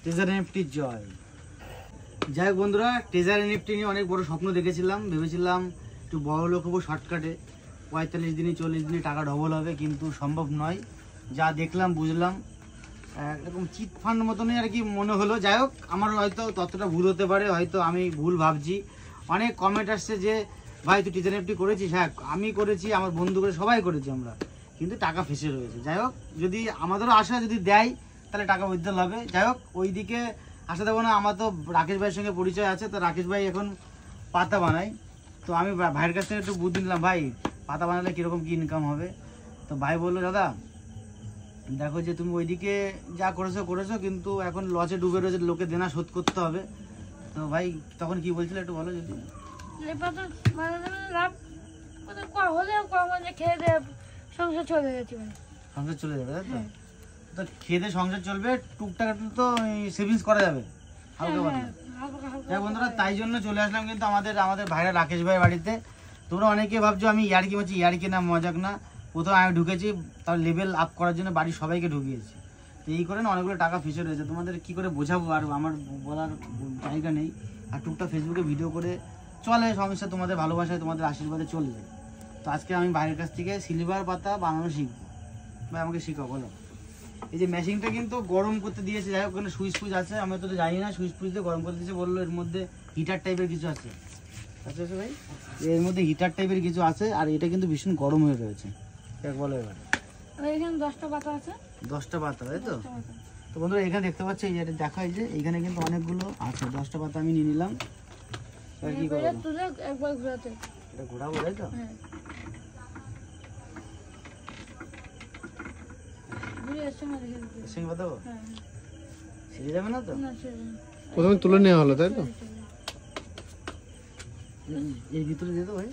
Treasure NFT জয়। যাই হোক বন্ধুরা, ট্রেজার এনএফটি নিয়ে অনেক বড় স্বপ্ন দেখেছিলাম, ভেবেছিলাম একটু বড় লোক হবো শর্টকাটে, 45 দিনে 40 দিনে টাকা ডবল হবে, কিন্তু সম্ভব নয়। যা দেখলাম বুঝলাম এরকম চিট ফান্ড মতনই আর কি মনে হলো। যাই হোক, আমার হয়তো ততটা ভুল হতে পারে, হয়তো আমি ভুল ভাবছি। অনেক কমেন্ট আসছে যে ভাই তুই ট্রেজার এনএফটি করেছিস। হ্যাঁ আমি করেছি, আমার বন্ধু করে সবাই করেছি আমরা, কিন্তু টাকা ফেসে রয়েছে। যাই হোক, যদি আমাদেরও আশা যদি দেয় তাহলে টাকা উইথড্রল হবে। যাই হোক, ওই দিকে আশা দেবো না। আমার তো রাকেশ ভাইয়ের সঙ্গে পরিচয় আছে, তো রাকেশ ভাই এখন পাতা বানায়, তো আমি ভাইয়ের কাছ থেকে একটু বুদ্ধি নিলাম, ভাই পাতা বানালে কীরকম কী ইনকাম হবে। তো ভাই বললো দাদা দেখো যে তুমি ওইদিকে যা করেছো করেছো, কিন্তু এখন লসে ডুবে রয়েছে, লোকে দেনা শোধ করতে হবে। তো ভাই তখন কি বলছিল একটু বলো যদি। সংসার চলে যাবে, তাই তো? তো খেতে সংসার চলবে, টুকটাক তো সেভিংস করা যাবে হালকা পাতলা। বন্ধুরা তাই জন্য চলে আসলাম কিন্তু আমাদের ভাইরা রাকেশ ভাইয়ের বাড়িতে। তোমরা অনেকে ভাবছো আমি ইয়ার্কি মারছি, ইয়ার্কি না মজাক না। প্রথমে আমি ঢুকেছি, তার লেভেল আপ করার জন্য বাড়ির সবাইকে ঢুকিয়েছি। তো এই করে না অনেকগুলো টাকা ফেসে রয়েছে, তোমাদের কি করে বোঝাবো আর আমার বলার জায়গা নেই। আর টুকটাক ফেসবুকে ভিডিও করে চলে সমস্যা, তোমাদের ভালোবাসায় তোমাদের আশীর্বাদে চলে যায়। তো আজকে আমি বাইরের কাছ থেকে সিলভার পাতা বানানো শিখবো। ভাই আমাকে শিখাও বলো। এই যে মেশিনটা কিন্তু গরম করতে দিয়েছে, যাই হোক ওখানে সুইচ ফুইচ আছে, আমি তো জানি না। সুইচ ফুইচ দিয়ে গরম করতে দিয়েছে, বললো এর মধ্যে হিটার টাইপের কিছু আছে। আচ্ছা আচ্ছা ভাই, এর মধ্যে হিটার টাইপের কিছু আছে, আর এটা কিন্তু ভীষণ গরম হয়ে রয়েছে। বলো এবার। 10টা পাতা আছে, 10টা পাতা, তাই তো? তো বন্ধুরা এখানে দেখতে পাচ্ছি, এই যে এটা দেখা, এই যে এইখানে কিন্তু অনেকগুলো আছে। 10টা পাতা আমি নিয়ে নিলাম। আর কি করবো, একবার ঘোরাতে এটা ঘোরাবো, তাই তো? যাবে না তো? প্রথমে তুলে নেওয়া হলো, তাই তো? এই ভিতরে দিয়ে দেবো ভাই,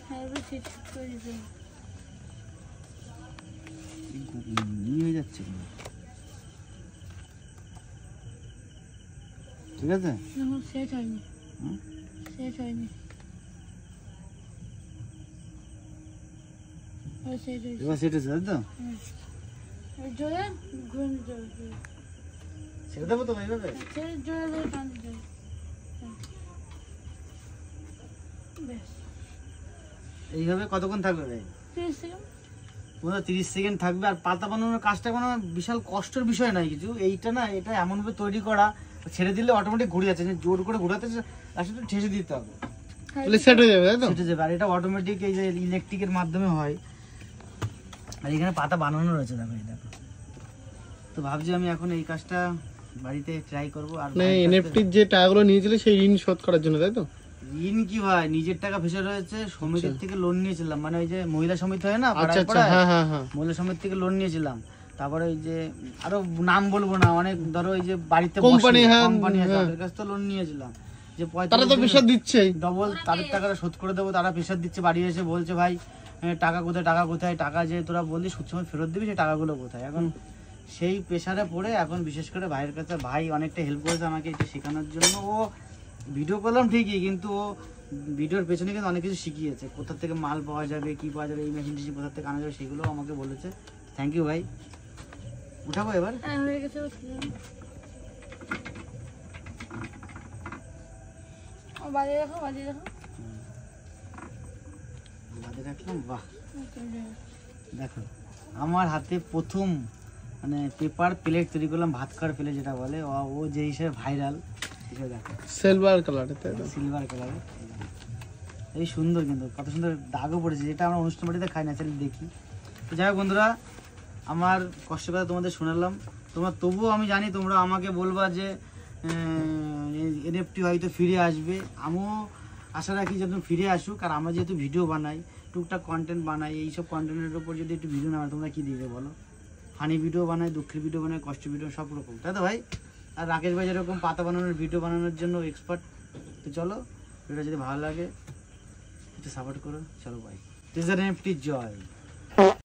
হয়ে যাচ্ছে। ঠিক আছে, সেট হয়নি, সেট হয়নি। এবার সেট হয়েছে, তাই তো? ছেড়ে দেবো তো এইভাবে। এইভাবে কতক্ষণ থাকবে ভাই? 30 সেকেন্ড থাকবে। আর পাতা বানানোর কাজটা কোনো বিশাল কষ্টের বিষয় নয় কিছু। এইটা না, এটা এমনভাবে তৈরি করা, ছেড়ে দিলে অটোমেটিক ঘুরে যাচ্ছে, জোর করে ঘোরাতে আসলে ঠেসে দিতে হবে, সেট হয়ে যাবে, তাই তো? সেট হয়ে যাবে। আর এটা অটোমেটিক এই যে ইলেকট্রিকের মাধ্যমে হয়। আর এখানে পাতা বানানো রয়েছে, দেখো এই দেখো। তো ভাবছি আমি এখন এই কাজটা বাড়িতে ট্রাই করবো। আর এনএফটির যে টাকাগুলো নিয়েছিলে সেই ঋণ শোধ করার জন্য, তাই তো? ঋণ কি ভাই, নিজের টাকা ফেসে রয়েছে। সমিতির থেকে লোন নিয়েছিলাম, মানে ওই যে মহিলা সমিতি হয় না, মহিলা সমিতি থেকে লোন নিয়েছিলাম। তারপরে ওই যে আরো নাম বলবো না, অনেক ধরো ওই যে বাড়িতে কোম্পানি আছে, তাদের কাছ থেকে লোন নিয়েছিলাম যে 45 দিচ্ছে ডবল, তাদের টাকাটা শোধ করে দেবো। তারা প্রেশার দিচ্ছে, বাড়ি এসে বলছে ভাই টাকা কোথায়, টাকা কোথায়, টাকা যে তোরা বললি সুদ সময় ফেরত দিবি, সেই টাকাগুলো কোথায়। এখন সেই প্রেশারে পড়ে এখন বিশেষ করে ভাইয়ের কাছে, ভাই অনেকটা হেল্প করেছে আমাকে এটা শেখানোর জন্য। ও ভিডিও করলাম ঠিকই, কিন্তু ও ভিডিওর পেছনে কিন্তু অনেক কিছু শিখিয়েছে, কোথা থেকে মাল পাওয়া যাবে, কি পাওয়া যাবে, এই মেশিন টেশিন কোথা থেকে আনা যাবে, সেগুলো আমাকে বলেছে। থ্যাংক ইউ ভাই। উঠাবো এবার। বাজে রাখলাম। বাহ, দেখো আমার হাতে প্রথম মানে পেপার প্লেট তৈরি করলাম, ভাত খাওয়ার প্লেট যেটা বলে, ও যে হিসেবে ভাইরাল। দেখো সিলভার কালার, সিলভার কালার, এই সুন্দর, কিন্তু কত সুন্দর দাগও পড়েছে, যেটা আমরা অনুষ্ঠান বাড়িতে খাই, ন্যাচারালি দেখি। তো যাই হোক বন্ধুরা, আমার কষ্টের কথা তোমাদের শোনালাম। তোমরা তবুও আমি জানি তোমরা আমাকে বলবা যে এনএফটি হয়তো ফিরে আসবে। আমিও আশা রাখি যে তুমি ফিরে আসুক। আর আমরা যেহেতু ভিডিও বানাই, টুকটাক কন্টেন্ট বানাই, এইসব কন্টেন্টের উপর যদি একটু ভিডিও না হয় তোমরা কী দিবে বলো? ফানি ভিডিও বানাই, দুঃখের ভিডিও বানাই, কষ্ট ভিডিও, সব রকম, তাই তো ভাই? আর রাকেশ ভাই যেরকম পাতা বানানোর ভিডিও বানানোর জন্য এক্সপার্ট। তো চলো, ভিডিওটা যদি ভালো লাগে একটু সাপোর্ট করো। চলো ভাই, ট্রেজার এনএফটি জয়।